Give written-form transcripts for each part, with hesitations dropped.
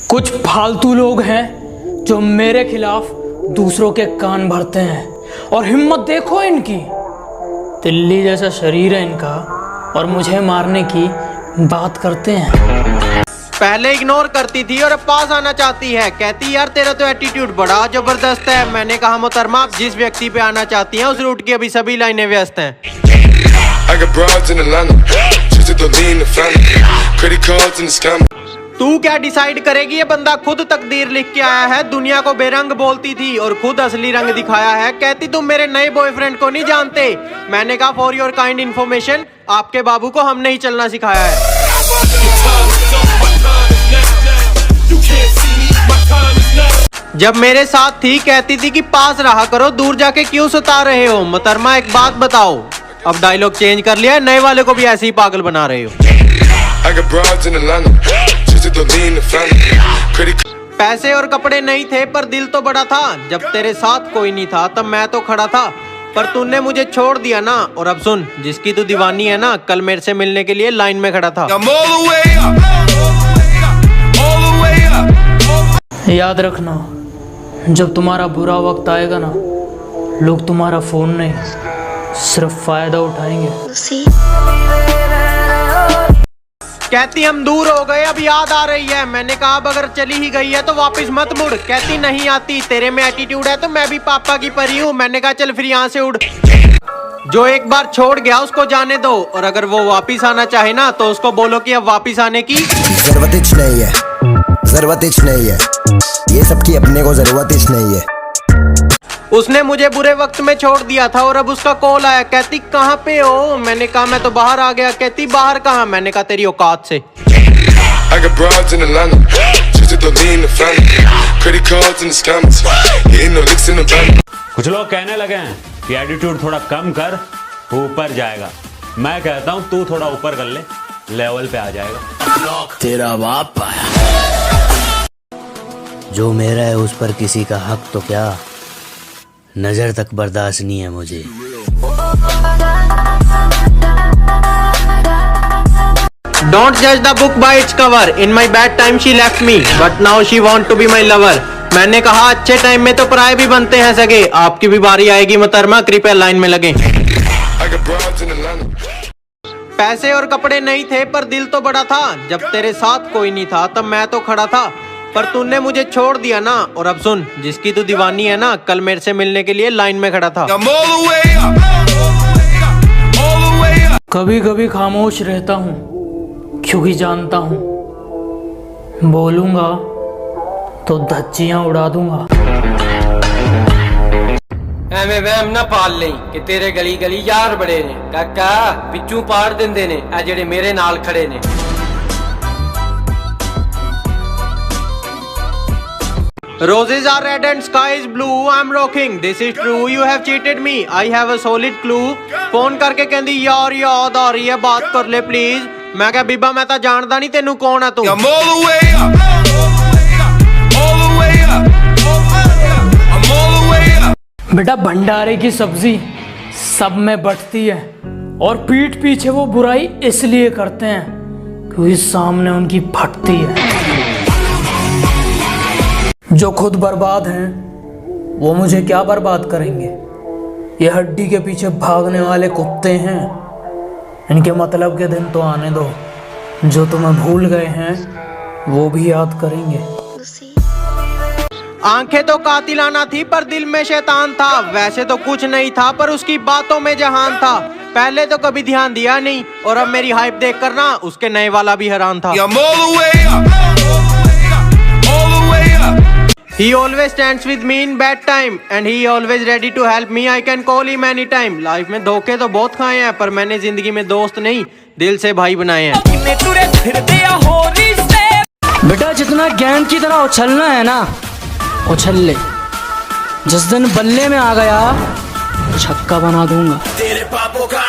कुछ फालतू लोग हैं जो मेरे खिलाफ दूसरों के कान भरते हैं और हिम्मत देखो इनकी। तिल्ली जैसा शरीर है इनका और मुझे मारने की बात करते हैं। पहले इग्नोर करती थी और अब पास आना चाहती है। कहती यार तेरा तो एटीट्यूड बड़ा जबरदस्त है। मैंने कहा मोहतरमा आप जिस व्यक्ति पे आना चाहती हैं उस रूट की अभी सभी लाइनें व्यस्त हैं। तू क्या डिसाइड करेगी, ये बंदा खुद तकदीर लिख के आया है। दुनिया को बेरंग बोलती थी और खुद असली रंग दिखाया है। कहती तुम मेरे नए बॉयफ्रेंड को नहीं जानते। मैंने कहा फॉर योर काइंड इन्फॉर्मेशन आपके बाबू को हमने ही चलना सिखाया है। जब मेरे साथ थी कहती थी कि पास रहा करो, दूर जाके क्यों सता रहे हो। मोहतरमा एक बात बताओ, अब डायलॉग चेंज कर लिया है, नए वाले को भी ऐसे ही पागल बना रहे हो। पैसे और कपड़े नहीं थे पर दिल तो बड़ा था। जब तेरे साथ कोई नहीं था तब मैं तो खड़ा था, पर तूने मुझे छोड़ दिया ना। और अब सुन, जिसकी तू दीवानी है ना, कल मेरे से मिलने के लिए लाइन में खड़ा था। याद रखना, जब तुम्हारा बुरा वक्त आएगा ना, लोग तुम्हारा फोन नहीं सिर्फ फायदा उठाएंगे। कहती हम दूर हो गए अब याद आ रही है। मैंने कहा अब अगर चली ही गई है तो वापस मत मुड़। कहती नहीं आती, तेरे में एटीट्यूड है तो मैं भी पापा की परी हूँ। मैंने कहा चल फिर यहाँ से उड़। जो एक बार छोड़ गया उसको जाने दो, और अगर वो वापिस आना चाहे ना तो उसको बोलो कि अब वापिस आने की जरूरत नहीं है, जरूरत नहीं है, ये सबकी अपने को जरूरत नहीं है। उसने मुझे बुरे वक्त में छोड़ दिया था और अब उसका कॉल आया। कहती कहाँ पे हो। मैंने कहा मैं तो बाहर आ गया। कहती बाहर कहाँ। मैंने कहा तेरी औकात से। कुछ लोग कहने लगे हैं कि एटीट्यूड थोड़ा कम कर, ऊपर जाएगा। मैं कहता हूँ तू थोड़ा ऊपर कर ले, लेवल पे आ जाएगा। तेरा बाप आया। जो मेरा है उस पर किसी का हक तो क्या, नजर तक बर्दाश्त नहीं है मुझे। Don't judge the book by its cover. In my bad time she left me, but now she want to be my lover. मैंने कहा अच्छे टाइम में तो पराये भी बनते हैं सगे। आपकी भी बारी आएगी मोहतरमा, कृपया लाइन में लगे। पैसे और कपड़े नहीं थे पर दिल तो बड़ा था। जब तेरे साथ कोई नहीं था तब मैं तो खड़ा था, पर तूने मुझे छोड़ दिया ना। और अब सुन, जिसकी तू दीवानी है ना, कल मेरे से मिलने के लिए लाइन में खड़ा था। कभी कभी खामोश रहता हूँ क्योंकि जानता हूँ बोलूंगा तो धज्जियां उड़ा दूंगा। ਐਵੇਂ ਵਹਿਮ ਨਾ ਪਾਲ ਲਈ ਕਿ ਤੇਰੇ ਗਲੀ ਗਲੀ ਯਾਰ ਬੜੇ ਨੇ। ਕਾਕਾ ਵਿੱਚੋਂ ਪਾੜ ਦਿੰਦੇ ਨੇ ਆ ਜਿਹੜੇ ਮੇਰੇ ਨਾਲ ਖੜੇ ਨੇ। Roses are red and sky is blue. I'm rocking. This is true. You have cheated me. I have a solid clue. Phone करके कहंदी यार याद आ रही है, बात कर ले प्लीज। मैं क्या बीबा मैं तो जानदा नहीं तेनू कौन है तू। बेटा भंडारे की सब्जी सब में बटती है और पीठ पीछे वो बुराई इसलिए करते हैं क्योंकि सामने उनकी फटती है। जो खुद बर्बाद हैं वो मुझे क्या बर्बाद करेंगे। ये हड्डी के पीछे भागने वाले कुत्ते हैं। इनके मतलब के दिन तो आने दो। जो तुम्हें भूल गए हैं वो भी याद करेंगे। आंखें तो कातिलाना थी पर दिल में शैतान था। वैसे तो कुछ नहीं था पर उसकी बातों में जहान था। पहले तो कभी ध्यान दिया नहीं और अब मेरी हाइप देख कर ना उसके नए वाला भी हैरान था। He always stands with me in bad time and he always ready to help me. I can call him anytime. Life में धोखे तो बहुत खाए हैं पर मैंने जिंदगी में दोस्त नहीं दिल से भाई बनाए हैं। बेटा जितना गेंद की तरह उछलना है ना उछल ले। जिस दिन बल्ले में आ गया छक्का बना दूंगा तेरे पापों का।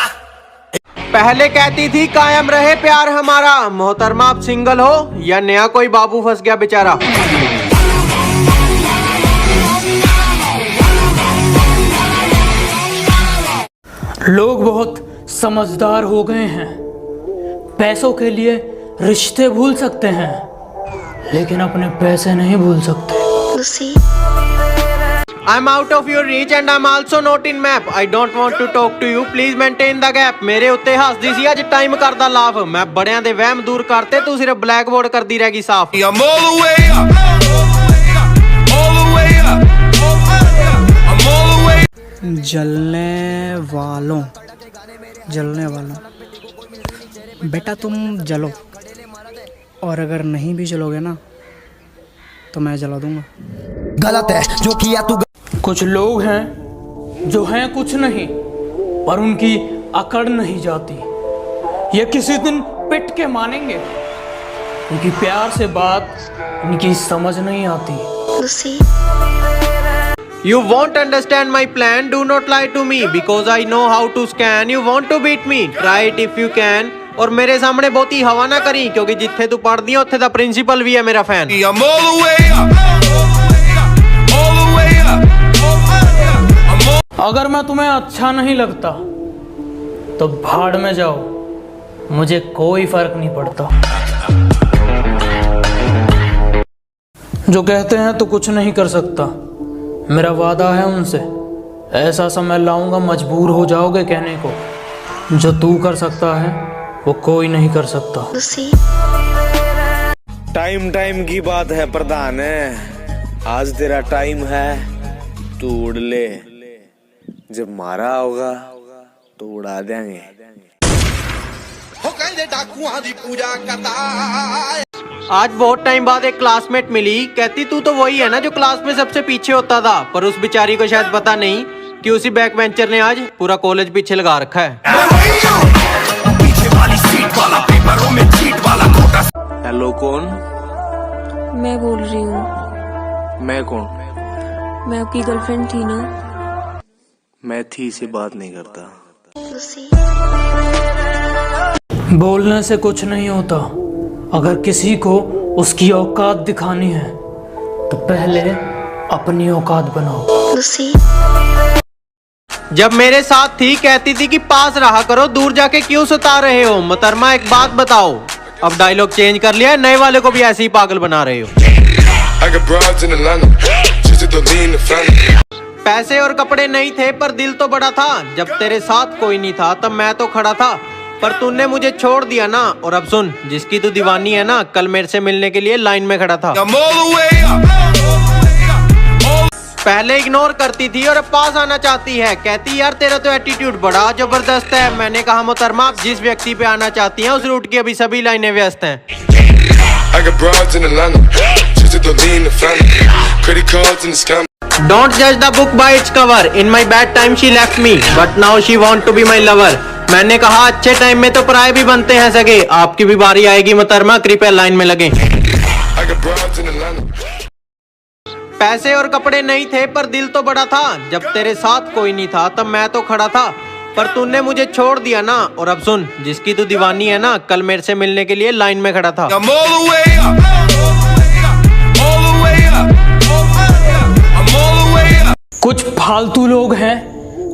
पहले कहती थी कायम रहे प्यार हमारा। मोहतरमा आप सिंगल हो या नया कोई बाबू फंस गया बेचारा। लोग बहुत समझदार हो गए हैं। पैसों के लिए रिश्ते भूल सकते हैं लेकिन अपने पैसे नहीं भूल सकते। I'm out of your reach and I'm also not in map. I don't want to talk to you. Please maintain the gap. ਮੇਰੇ ਉੱਤੇ ਹੱਸਦੀ ਸੀ ਅੱਜ ਟਾਈਮ ਕਰਦਾ ਲਾਫ। ਮੈਂ ਬੜਿਆਂ ਦੇ ਵਹਿਮ ਦੂਰ ਕਰਤੇ ਤੂੰ ਸਿਰਫ ਬਲੈਕ ਬੋਰਡ ਕਰਦੀ ਰਹਿ ਗਈ ਸਾਫ। I'm all the way up, all the way up, I'm all the way. जलने वालों बेटा तुम जलो, और अगर नहीं भी जलोगे ना तो मैं जला दूंगा। गलत है जो किया तू। कुछ लोग हैं जो हैं कुछ नहीं, पर उनकी अकड़ नहीं जाती। ये किसी दिन पिट के मानेंगे, उनकी प्यार से बात इनकी समझ नहीं आती। You won't understand my plan. Do not lie to me because I know how to scan. You want to beat me? Try it if you can. और मेरे सामने बहुती हवा ना करी क्योंकि जिथे तू पढ़दी है उत्थे दा प्रिंसिपल भी है मेरा fan. I'm all the way up, all the way up. अगर मैं तुम्हें अच्छा नहीं लगता तो भाड़ में जाओ, मुझे कोई फर्क नहीं पड़ता। जो कहते हैं तो कुछ नहीं कर सकता, मेरा वादा है उनसे। ऐसा समय लाऊंगा मजबूर हो जाओगे कहने को, जो तू कर सकता है वो कोई नहीं कर सकता। टाइम की बात है प्रधान है, आज तेरा टाइम है, तू उड़ ले। जब मारा होगा तो उड़ा देंगे। आज बहुत टाइम बाद एक क्लासमेट मिली, कहती तू तो वही है ना जो क्लास में सबसे पीछे होता था। पर उस बेचारी को शायद पता नहीं कि उसी बैक बेंचर ने आज पूरा कॉलेज पीछे लगा रखा है। हेलो कौन? मैं बोल रही हूँ। मैं कौन? मैं आपकी गर्लफ्रेंड थी ना। मैं थी से बात नहीं करता। बोलने से कुछ नहीं होता, अगर किसी को उसकी औकात दिखानी है तो पहले अपनी औकात बनाओ। जब मेरे साथ थी कहती थी कि पास रहा करो, दूर जाके क्यों सता रहे हो। मोहतरमा एक बात बताओ, अब डायलॉग चेंज कर लिया है, नए वाले को भी ऐसे ही पागल बना रहे हो। पैसे और कपड़े नहीं थे पर दिल तो बड़ा था। जब तेरे साथ कोई नहीं था तब मैं तो खड़ा था, पर तूने मुझे छोड़ दिया ना। और अब सुन, जिसकी तू दीवानी है ना, कल मेरे से मिलने के लिए लाइन में खड़ा था। पहले इग्नोर करती थी और अब पास आना चाहती है। कहती यार तेरा तो एटीट्यूड बड़ा जबरदस्त है। मैंने कहा मोहतरमा आप जिस व्यक्ति पे आना चाहती हैं उस रूट की अभी सभी लाइनें व्यस्त हैं। Don't judge the book by its cover. In my bad time she left me, but now she want to be my lover. मैंने कहा अच्छे टाइम में तो पराये भी बनते हैं सगे। आपकी भी बारी आएगी मोहतरमा, कृपया लाइन में लगे। पैसे और कपड़े नहीं थे पर दिल तो बड़ा था। जब तेरे साथ कोई नहीं था तब मैं तो खड़ा था, पर तूने मुझे छोड़ दिया ना। और अब सुन, जिसकी तू दीवानी है ना, कल मेरे से मिलने के लिए लाइन में खड़ा था। कुछ फालतू लोग हैं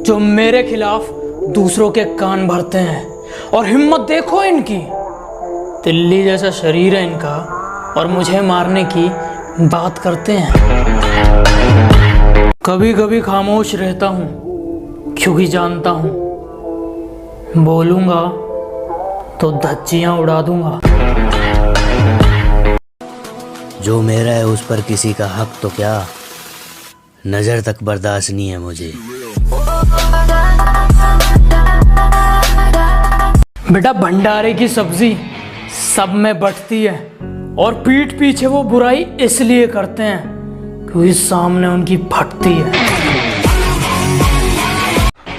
जो मेरे खिलाफ दूसरों के कान भरते हैं, और हिम्मत देखो इनकी। तिल्ली जैसा शरीर है इनका और मुझे मारने की बात करते हैं। कभी कभी खामोश रहता हूँ क्योंकि जानता हूँ बोलूंगा तो धज्जियां उड़ा दूंगा। जो मेरा है उस पर किसी का हक तो क्या, नजर तक बर्दाश्त नहीं है मुझे। बेटा भंडारे की सब्जी सब में बंटती है, और पीठ पीछे वो बुराई इसलिए करते हैं क्योंकि सामने उनकी फटती है।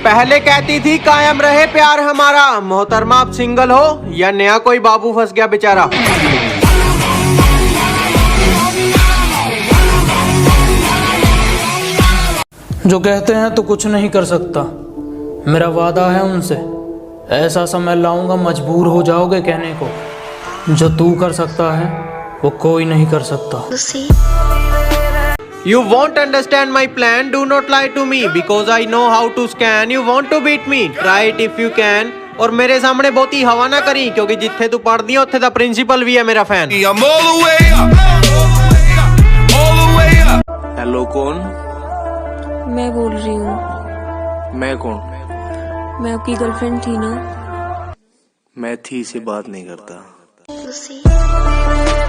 पहले कहती थी कायम रहे प्यार हमारा। मोहतरमा आप सिंगल हो या नया कोई बाबू फंस गया बेचारा। जो कहते हैं तो कुछ नहीं कर सकता, मेरा वादा है उनसे। ऐसा समय लाऊंगा मजबूर हो जाओगे कहने को, जो तू कर सकता है वो कोई नहीं कर सकता। You won't understand my plan. Do not lie to me because I know how to scan. You want to beat me? Try it if you can. और मेरे सामने बहुती हवा ना करी क्योंकि जिथे तू पढ़दी है उत्थे दा प्रिंसिपल भी है मेरा fan. I'm all the way up. कौन? मैं बोल रही हूँ। मैं कौन? मैं आपकी गर्लफ्रेंड थी ना। मैं थी से बात नहीं करता। Lucy.